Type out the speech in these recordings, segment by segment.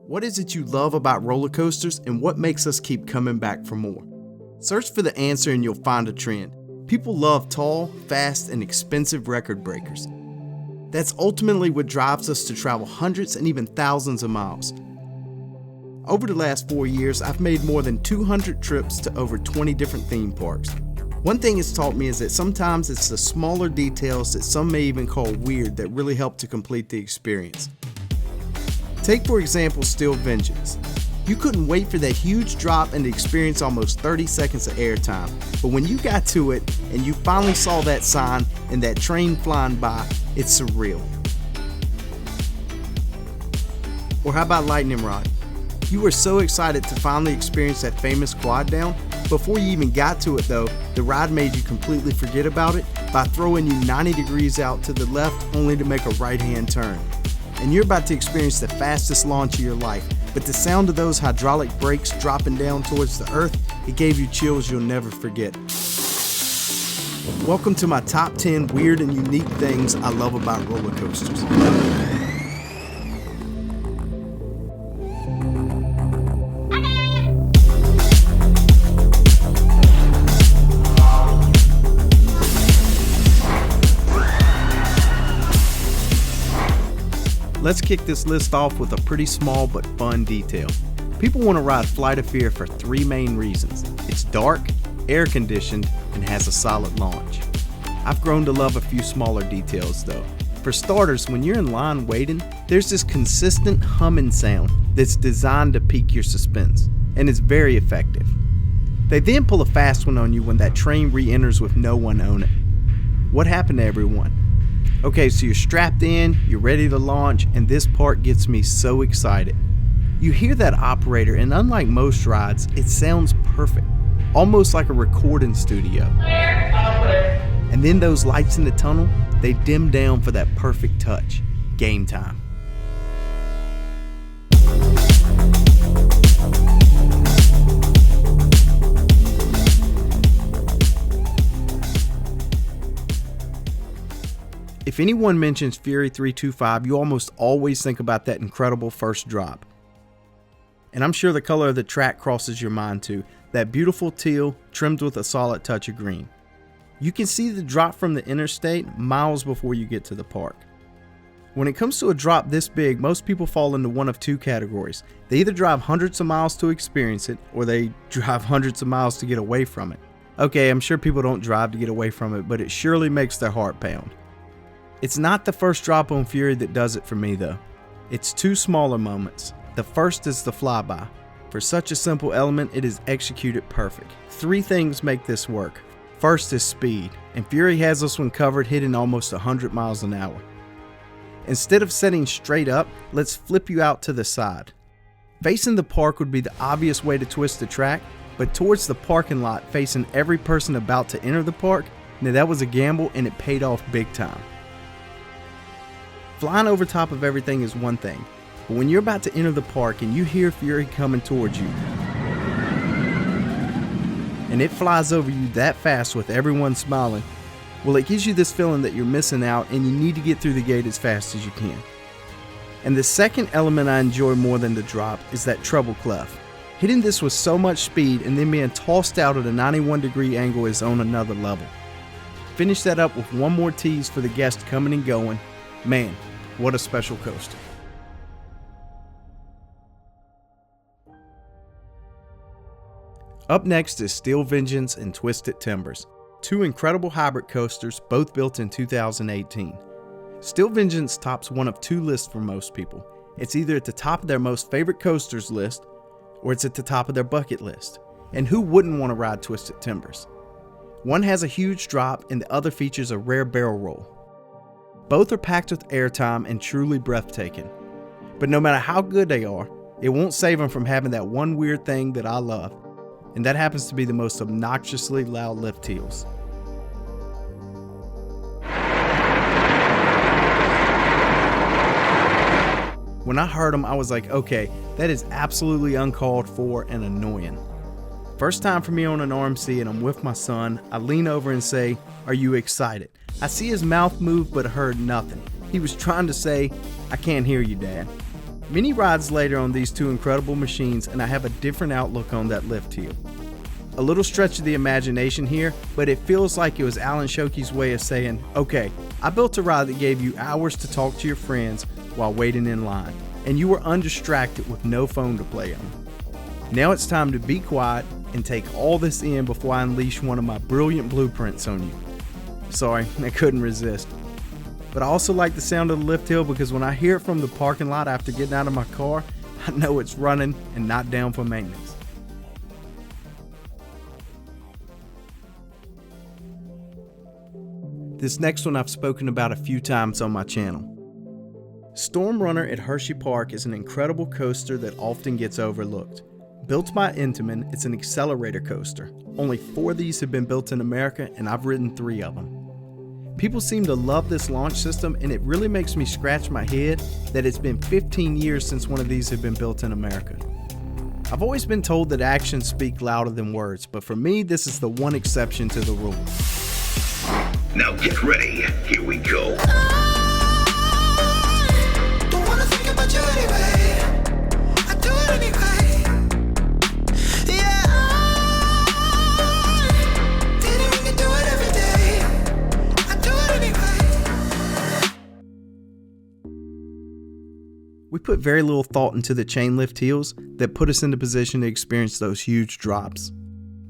What is it you love about roller coasters and what makes us keep coming back for more? Search for the answer and you'll find a trend. People love tall, fast, and expensive record breakers. That's ultimately what drives us to travel hundreds and even thousands of miles. Over the last 4 years, I've made more than 200 trips to over 20 different theme parks. One thing it's taught me is that sometimes it's the smaller details that some may even call weird that really help to complete the experience. Take for example Steel Vengeance. You couldn't wait for that huge drop and to experience almost 30 seconds of airtime, but when you got to it and you finally saw that sign and that train flying by, it's surreal. Or how about Lightning Rod? You were so excited to finally experience that famous quad down. Before you even got to it though, the ride made you completely forget about it by throwing you 90 degrees out to the left only to make a right-hand turn. And you're about to experience the fastest launch of your life, but the sound of those hydraulic brakes dropping down towards the earth, it gave you chills you'll never forget. Welcome to my top 10 weird and unique things I love about roller coasters. Let's kick this list off with a pretty small but fun detail. People want to ride Flight of Fear for 3 main reasons. It's dark, air-conditioned, and has a solid launch. I've grown to love a few smaller details though. For starters, when you're in line waiting, there's this consistent humming sound that's designed to pique your suspense, and it's very effective. They then pull a fast one on you when that train re-enters with no one on it. What happened to everyone? Okay, so you're strapped in, you're ready to launch, and this part gets me so excited. You hear that operator, and unlike most rides, it sounds perfect, almost like a recording studio. And then those lights in the tunnel, they dim down for that perfect touch. Game time. If anyone mentions Fury 325, you almost always think about that incredible first drop. And I'm sure the color of the track crosses your mind too, that beautiful teal trimmed with a solid touch of green. You can see the drop from the interstate miles before you get to the park. When it comes to a drop this big, most people fall into one of 2 categories. They either drive hundreds of miles to experience it, or they drive hundreds of miles to get away from it. Okay, I'm sure people don't drive to get away from it, but it surely makes their heart pound. It's not the first drop on Fury that does it for me though. It's 2 smaller moments. The first is the flyby. For such a simple element, it is executed perfect. 3 things make this work. First is speed, and Fury has this one covered, hitting almost 100 miles an hour. Instead of setting straight up, let's flip you out to the side. Facing the park would be the obvious way to twist the track, but towards the parking lot facing every person about to enter the park, now that was a gamble and it paid off big time. Flying over top of everything is one thing, but when you're about to enter the park and you hear Fury coming towards you, and it flies over you that fast with everyone smiling, well, it gives you this feeling that you're missing out and you need to get through the gate as fast as you can. And the second element I enjoy more than the drop is that treble clef. Hitting this with so much speed and then being tossed out at a 91-degree angle is on another level. Finish that up with one more tease for the guest coming and going. Man, what a special coaster. Up next is Steel Vengeance and Twisted Timbers, 2 incredible hybrid coasters, both built in 2018. Steel Vengeance tops one of 2 lists for most people. It's either at the top of their most favorite coasters list, or it's at the top of their bucket list. And who wouldn't want to ride Twisted Timbers? One has a huge drop and the other features a rare barrel roll. Both are packed with airtime and truly breathtaking. But no matter how good they are, it won't save them from having that one weird thing that I love, and that happens to be the most obnoxiously loud lift heels. When I heard them, I was like, okay, that is absolutely uncalled for and annoying. First time for me on an RMC and I'm with my son, I lean over and say, "Are you excited?" I see his mouth move but heard nothing. He was trying to say, "I can't hear you, Dad." Many rides later on these two incredible machines, and I have a different outlook on that lift hill. A little stretch of the imagination here, but it feels like it was Alan Shockey's way of saying, okay, I built a ride that gave you hours to talk to your friends while waiting in line, and you were undistracted with no phone to play on. Now it's time to be quiet and take all this in before I unleash one of my brilliant blueprints on you. Sorry, I couldn't resist. But I also like the sound of the lift hill because when I hear it from the parking lot after getting out of my car, I know it's running and not down for maintenance. This next one I've spoken about a few times on my channel. Storm Runner at Hershey Park is an incredible coaster that often gets overlooked. Built by Intamin, it's an accelerator coaster. Only 4 of these have been built in America, and I've ridden 3 of them. People seem to love this launch system, and it really makes me scratch my head that it's been 15 years since one of these have been built in America. I've always been told that actions speak louder than words, but for me, this is the one exception to the rule. Now get ready, here we go. Don't wanna think about you anyway. I do it anyway. Yeah, didn't mean to do it every day. I do it anyway. We put very little thought into the chain lift hills that put us in the position to experience those huge drops.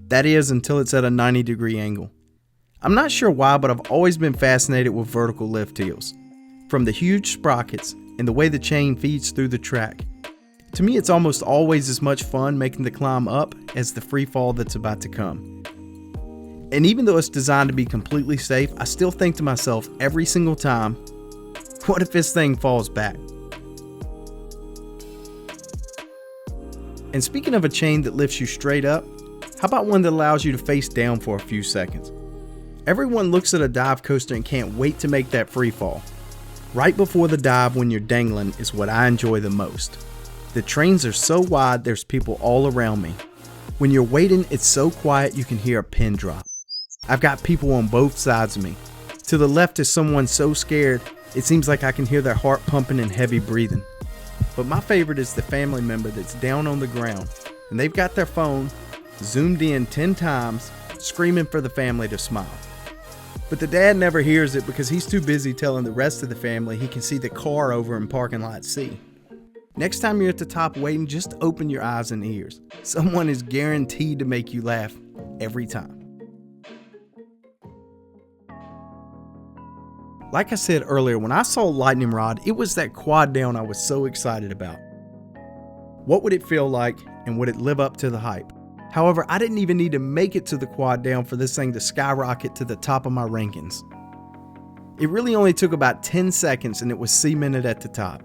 That is, until it's at a 90-degree angle. I'm not sure why, but I've always been fascinated with vertical lift hills. From the huge sprockets and the way the chain feeds through the track. To me, it's almost always as much fun making the climb up as the free fall that's about to come. And even though it's designed to be completely safe, I still think to myself every single time, what if this thing falls back? And speaking of a chain that lifts you straight up, how about one that allows you to face down for a few seconds? Everyone looks at a dive coaster and can't wait to make that free fall. Right before the dive when you're dangling is what I enjoy the most. The trains are so wide there's people all around me. When you're waiting, it's so quiet you can hear a pin drop. I've got people on both sides of me. To the left is someone so scared it seems like I can hear their heart pumping and heavy breathing. But my favorite is the family member that's down on the ground and they've got their phone zoomed in 10 times screaming for the family to smile. But the dad never hears it because he's too busy telling the rest of the family he can see the car over in parking lot C. Next time you're at the top waiting, just open your eyes and ears. Someone is guaranteed to make you laugh every time. Like I said earlier, when I saw Lightning Rod, it was that quad down I was so excited about. What would it feel like, and would it live up to the hype? However, I didn't even need to make it to the quad down for this thing to skyrocket to the top of my rankings. It really only took about 10 seconds and it was cemented at the top.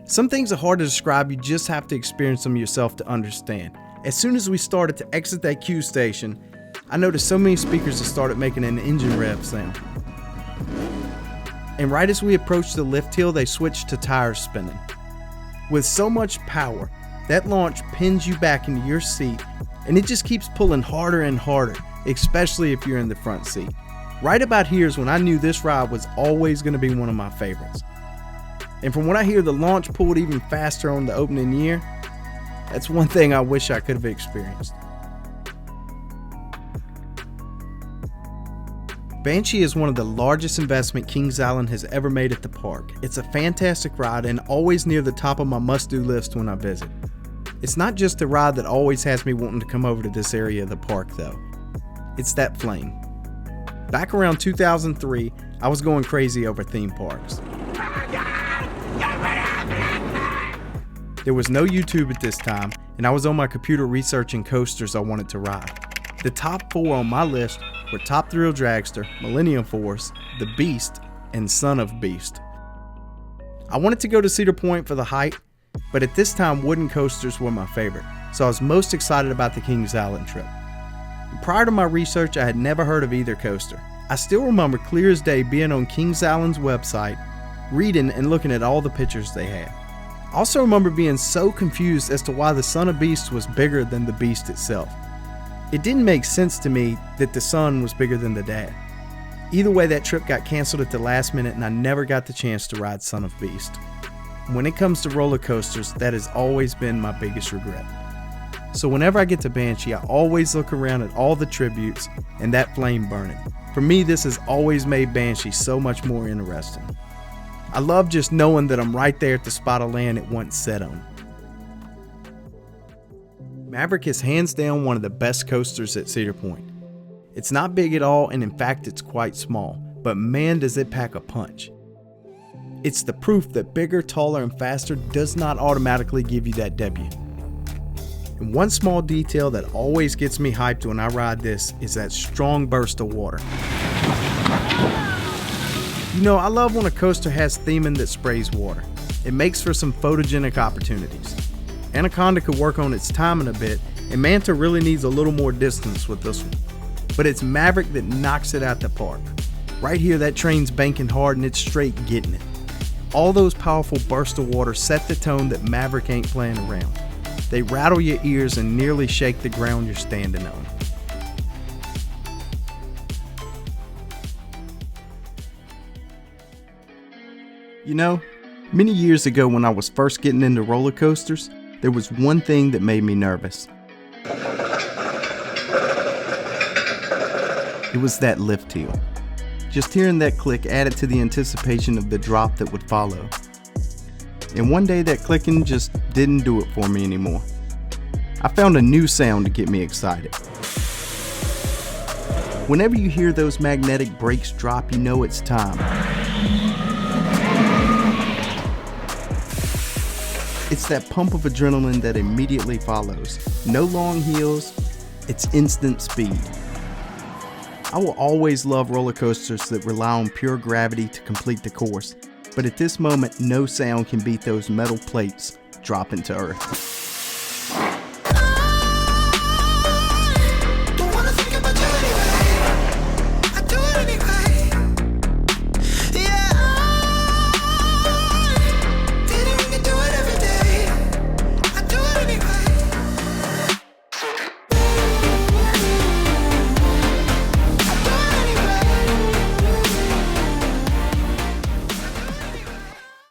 Some things are hard to describe, you just have to experience them yourself to understand. As soon as we started to exit that queue station, I noticed so many speakers had started making an engine rev sound. And right as we approached the lift hill, they switched to tires spinning. With so much power, that launch pins you back into your seat and it just keeps pulling harder and harder, especially if you're in the front seat. Right about here is when I knew this ride was always going to be one of my favorites. And from what I hear, the launch pulled even faster on the opening year. That's one thing I wish I could have experienced. Banshee is one of the largest investment Kings Island has ever made at the park. It's a fantastic ride and always near the top of my must-do list when I visit. It's not just the ride that always has me wanting to come over to this area of the park though. It's that flame. Back around 2003, I was going crazy over theme parks. There was no YouTube at this time, and I was on my computer researching coasters I wanted to ride. The top 4 on my list were Top Thrill Dragster, Millennium Force, The Beast, and Son of Beast. I wanted to go to Cedar Point for the height, but at this time wooden coasters were my favorite, so I was most excited about the Kings Island trip. Prior to my research, I had never heard of either coaster. I still remember clear as day being on Kings Island's website, reading and looking at all the pictures they had. I also remember being so confused as to why the Son of Beast was bigger than the Beast itself. It didn't make sense to me that the son was bigger than the dad. Either way, that trip got canceled at the last minute and I never got the chance to ride Son of Beast. When it comes to roller coasters, that has always been my biggest regret. So whenever I get to Banshee, I always look around at all the tributes and that flame burning. For me, this has always made Banshee so much more interesting. I love just knowing that I'm right there at the spot of land it once set on. Maverick is hands down one of the best coasters at Cedar Point. It's not big at all, and in fact it's quite small, but man does it pack a punch. It's the proof that bigger, taller, and faster does not automatically give you that W. And one small detail that always gets me hyped when I ride this is that strong burst of water. You know, I love when a coaster has theming that sprays water. It makes for some photogenic opportunities. Anaconda could work on its timing a bit, and Manta really needs a little more distance with this one. But it's Maverick that knocks it out the park. Right here, that train's banking hard and it's straight getting it. All those powerful bursts of water set the tone that Maverick ain't playing around. They rattle your ears and nearly shake the ground you're standing on. You know, many years ago when I was first getting into roller coasters, there was one thing that made me nervous. It was that lift heel. Just hearing that click added to the anticipation of the drop that would follow. And one day that clicking just didn't do it for me anymore. I found a new sound to get me excited. Whenever you hear those magnetic brakes drop, you know it's time. It's that pump of adrenaline that immediately follows. No long heels, it's instant speed. I will always love roller coasters that rely on pure gravity to complete the course, but at this moment, no sound can beat those metal plates dropping to earth.